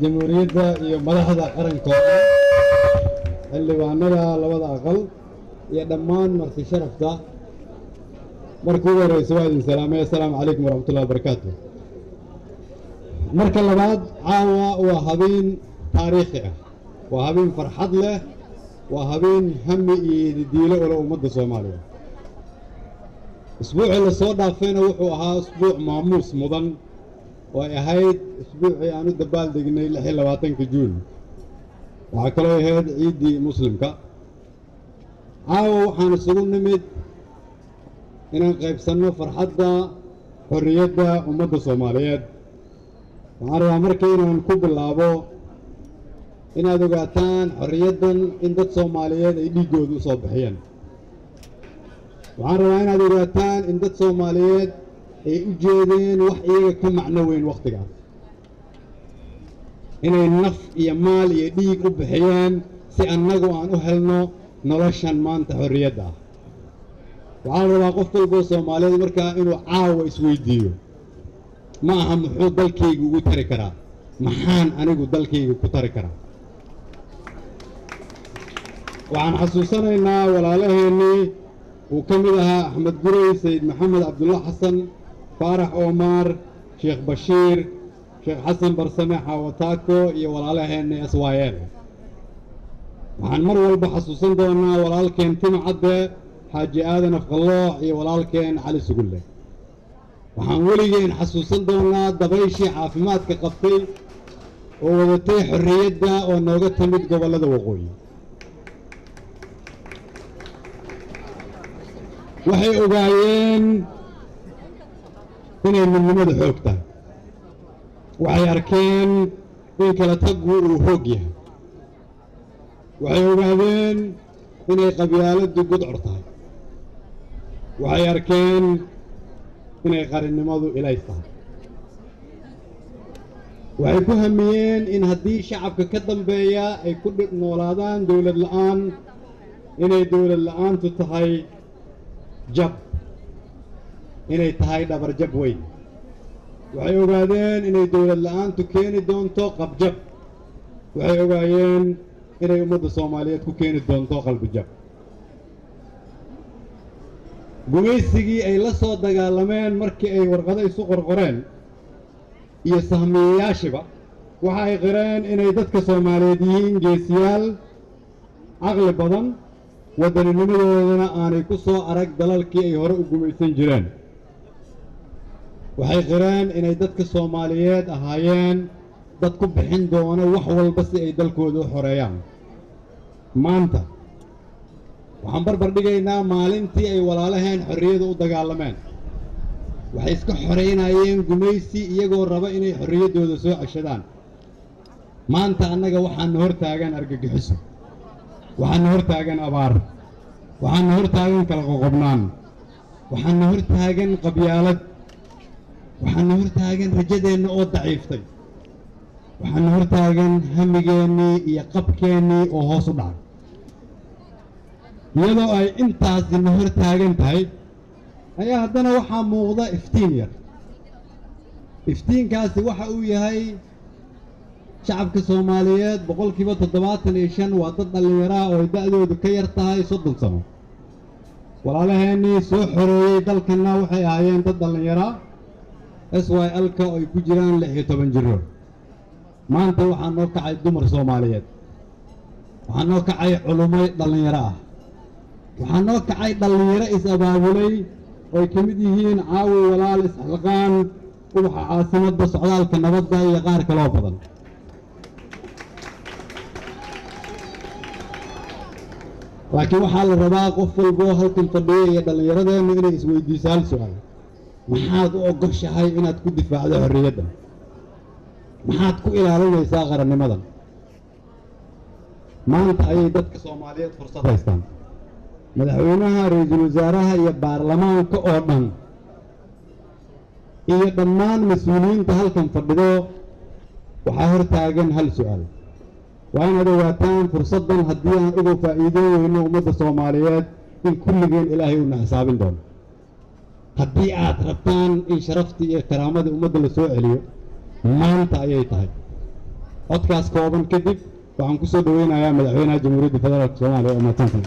jamhuuriyadda iyo madaxda qarankooda xildhibaanada labada aqal iyo dhammaan marti sharafta markii ugu horeysa waa idin salaamay. assalaamu calaykum waraxmatullahi wabarakaatu. marka labaad, caawa waa habeen taariikhi ah, waa habeen farxad leh, waa habeen hami iyo diilo ula ummadda Soomaaliya. isbuucii la soo dhaafayna wuxuu ahaa isbuuc maamuus mudan oo ay ahayd isbuucii aan u dabaaldegnay 26 Juun. waxaa kaloo ahayd ciiddii muslimka. caawa waxaan isugu nimid inaan qaybsanno farxadda xorriyadda ummadda Soomaaliyeed. waxaan rabaa marka inaan ku bilaabo inaad ogaataan xorriyaddan in dad Soomaaliyeed ay dhiiggooda u soo bixiyeen. waxaan rabaa inaad ogaataan in dad Soomaaliyeed ay u jeedeen wax iyaga ka macno weyn wakhtigaas, inay naf iyo maal iyo dhiig u bixiyeen si annagu aan u helno noloshan maanta xorriyadda ah. waxaan rabaa qof walboo Soomaaliyeed markaa inuu caawa isweydiiyo, ma aha muxuu dalkaygu ugu tari karaa, maxaan anigu dalkayga ku tari karaa. waxaan xasuusanaynaa walaalaheennii uu ka mid ahaa Axmed Gurey, Sayid Maxamed Cabdulla Xasan, Faarax Omar, Sheekh Bashiir, Sheekh Xasan Barsame Xawataako iyo walaalaheennii SYL. waxaan mar walba xasuusan doonaa walaalkeen Timo Cadde, Xaaji Aadan Afqallooc iyo walaalkeen Cali Sugulle. waxaan weligeen xasuusan doonaa dabayshii caafimaadka qabtay oo wadatay xorriyadda oo nooga timid gobollada waqooyi. waxay ogaayeen inay midnimada xoog tahay. waxay arkeen in kala taggu uu xoog yahay. waxay ogaadeen inay qabyaaladdu gudcur tahay. waxay arkeen inay qarinnimadu ilays tahay. waxay ku hamiyeen in haddii shacabka ka dambeeya ay ku noolaadaan dowlad la'aan, inay dowlad la'aantu tahay jab, inay tahay dhabar jab weyn. waxay ogaadeen inay dowlad la'aantu keeni doonto qabjab. waxay ogaayeen inay ummadda Soomaaliyeed ku keeni doonto qalbi jab. gumaysigii ay la soo dagaalameen markii ay warqado isu qorqoreen iyo sahmiyayaashiba waxa ay qireen inay dadka Soomaaliyeed yihiin geesiyaal, caqli badan, waddaninimadoodana aanay ku soo arag dalalkii ay hore u gumaysan jireen. waxay qireen inay dadka Soomaaliyeed ahaayeen dad ku bixin doona wax walba si ay dalkooda u xoreeyaan. maanta waxaan barbar dhigaynaa maalintii ay walaalaheen xorriyadda u dagaalameen. waxay iska xoreynayeen gumaysi iyagoo raba inay xorriyaddooda soo ceshadaan. maanta annaga waxaana hor taagan argagixiso, waxaana hor taagan abaar, waxaana hor taagan kala qoqobnaan, waxaana hor taagan qabyaalad, waxaana hor taagan rajadeenna oo daciiftay, waxaana hor taagan hamigeennii iyo qabkeennii oo hoos u dhacay. iyadoo ay intaasina hor taagan tahay ayaa haddana waxaa muuqda iftiin yar. iftiinkaasi waxa uu yahay shacabka Soomaaliyeed boqolkiiba 75 waa dad dhallinyaraha oo da'doodu ka yar tahay 30 sano. walaalaheennii soo xoreeyey dalkana waxay ahaayeen dad dhallinyara SYL-ka oo ay ku jiraan 16 jiro. maanta waxaa noo kacay dumar Soomaaliyeed, waxaa noo kacay culummo dhallinyaro ah, waxaa noo kacay dhallinyaro is-abaabulay oo ay ka mid yihiin Caawi Walaal, Isxilqaan, Ubaxa Caasimadda, Socdaalka Nabadda iyo qaar kaloo badan. laakiin waxaa la rabaa qof walboo halkan fadhiya iyo dhallinyaradeennu inay isweydiiso hal su'aal: maxaad u ogoshahay inaad ku difaacdo xorriyaddan? maxaad ku ilaalinaysaa qarannimadan? maanta ayay dadka Soomaaliyeed fursad haystaan. madaxweynaha, ra'iisul wasaaraha iyo baarlamaanka oo dhan iyo dhammaan mas-uuliyiinta halkan fadhido waxaa hor taagan hal su'aal: waa inaad ogaataan fursaddan haddii aan uga faa'iideyn weyno ummadda Soomaaliyeed in kulligeen ilaahay uuna xisaabin doono. haddii aad rabtaan in sharaftii iyo karaamadii ummadda la soo celiyo, maanta ayay tahay codkaas kooban kadib waxaan ku soo dhaweynayaa madaxweynaha jamhuuriyadda federaalka soomaaliya oo mahadsantahay